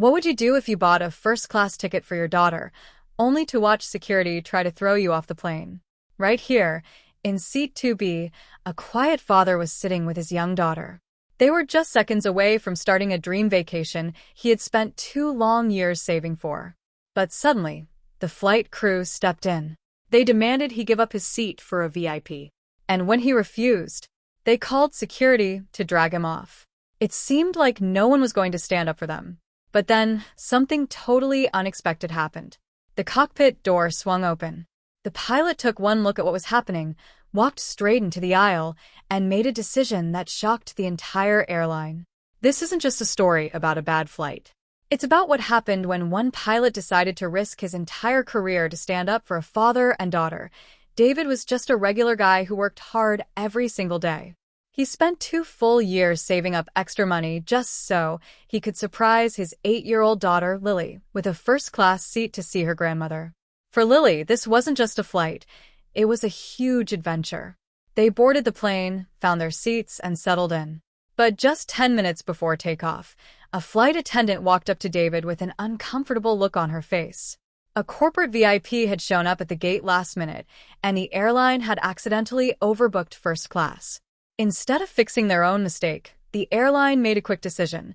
What would you do if you bought a first-class ticket for your daughter, only to watch security try to throw you off the plane? Right here, in seat 2B, a quiet father was sitting with his young daughter. They were just seconds away from starting a dream vacation he had spent 2 long years saving for. But suddenly, the flight crew stepped in. They demanded he give up his seat for a VIP. And when he refused, they called security to drag him off. It seemed like no one was going to stand up for them. But then, something totally unexpected happened. The cockpit door swung open. The pilot took one look at what was happening, walked straight into the aisle, and made a decision that shocked the entire airline. This isn't just a story about a bad flight. It's about what happened when one pilot decided to risk his entire career to stand up for a father and daughter. David was just a regular guy who worked hard every single day. He spent 2 full years saving up extra money just so he could surprise his 8-year-old daughter, Lily, with a first-class seat to see her grandmother. For Lily, this wasn't just a flight. It was a huge adventure. They boarded the plane, found their seats, and settled in. But just 10 minutes before takeoff, a flight attendant walked up to David with an uncomfortable look on her face. A corporate VIP had shown up at the gate last minute, and the airline had accidentally overbooked first class. Instead of fixing their own mistake, the airline made a quick decision.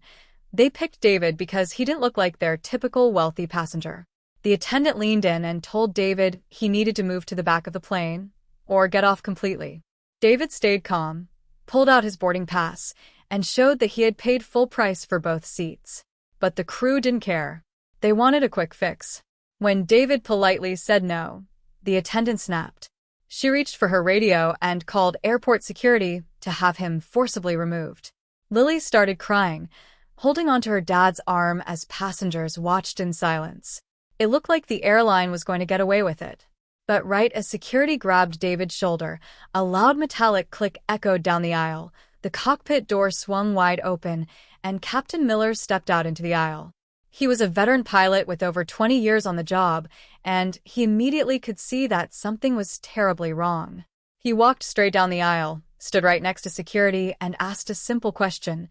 They picked David because he didn't look like their typical wealthy passenger. The attendant leaned in and told David he needed to move to the back of the plane, or get off completely. David stayed calm, pulled out his boarding pass, and showed that he had paid full price for both seats. But the crew didn't care. They wanted a quick fix. When David politely said no, the attendant snapped. She reached for her radio and called airport security to have him forcibly removed. Lily started crying, holding onto her dad's arm as passengers watched in silence. It looked like the airline was going to get away with it. But right as security grabbed David's shoulder, a loud metallic click echoed down the aisle. The cockpit door swung wide open, and Captain Miller stepped out into the aisle. He was a veteran pilot with over 20 years on the job, and he immediately could see that something was terribly wrong. He walked straight down the aisle, stood right next to security, and asked a simple question.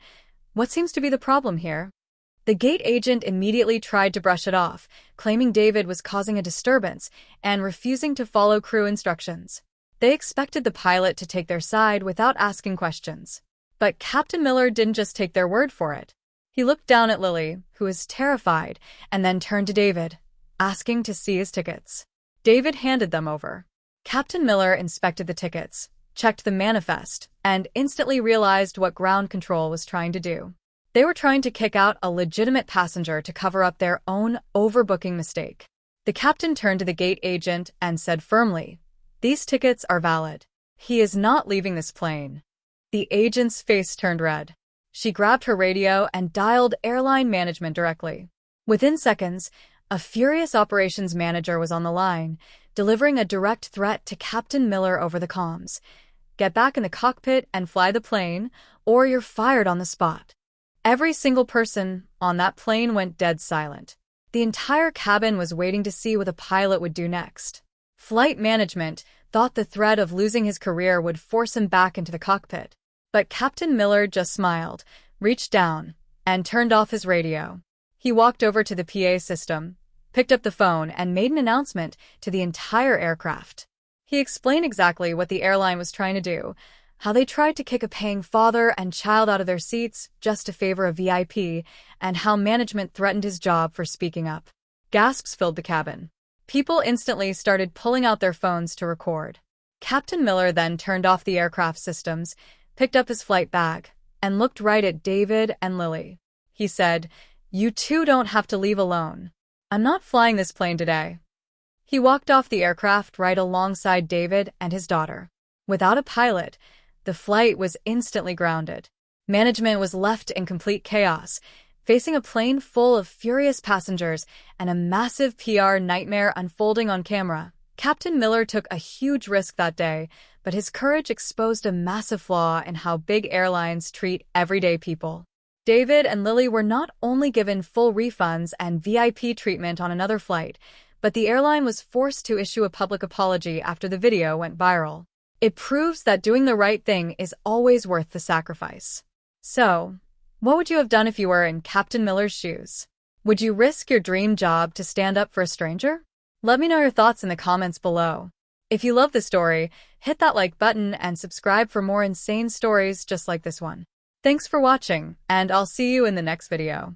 What seems to be the problem here? The gate agent immediately tried to brush it off, claiming David was causing a disturbance and refusing to follow crew instructions. They expected the pilot to take their side without asking questions. But Captain Miller didn't just take their word for it. He looked down at Lily, who was terrified, and then turned to David, asking to see his tickets. David handed them over. Captain Miller inspected the tickets, checked the manifest, and instantly realized what ground control was trying to do. They were trying to kick out a legitimate passenger to cover up their own overbooking mistake. The captain turned to the gate agent and said firmly, "These tickets are valid. He is not leaving this plane." The agent's face turned red. She grabbed her radio and dialed airline management directly. Within seconds, a furious operations manager was on the line, delivering a direct threat to Captain Miller over the comms. "Get back in the cockpit and fly the plane, or you're fired on the spot." Every single person on that plane went dead silent. The entire cabin was waiting to see what the pilot would do next. Flight management thought the threat of losing his career would force him back into the cockpit. But Captain Miller just smiled, reached down, and turned off his radio. He walked over to the PA system, picked up the phone, and made an announcement to the entire aircraft. He explained exactly what the airline was trying to do, how they tried to kick a paying father and child out of their seats just to favor a VIP, and how management threatened his job for speaking up. Gasps filled the cabin. People instantly started pulling out their phones to record. Captain Miller then turned off the aircraft systems, picked up his flight bag, and looked right at David and Lily. He said, "You two don't have to leave alone. I'm not flying this plane today." He walked off the aircraft right alongside David and his daughter. Without a pilot, the flight was instantly grounded. Management was left in complete chaos, facing a plane full of furious passengers and a massive PR nightmare unfolding on camera. Captain Miller took a huge risk that day, but his courage exposed a massive flaw in how big airlines treat everyday people. David and Lily were not only given full refunds and VIP treatment on another flight, but the airline was forced to issue a public apology after the video went viral. It proves that doing the right thing is always worth the sacrifice. So, what would you have done if you were in Captain Miller's shoes? Would you risk your dream job to stand up for a stranger? Let me know your thoughts in the comments below. If you love the story, hit that like button and subscribe for more insane stories just like this one. Thanks for watching, and I'll see you in the next video.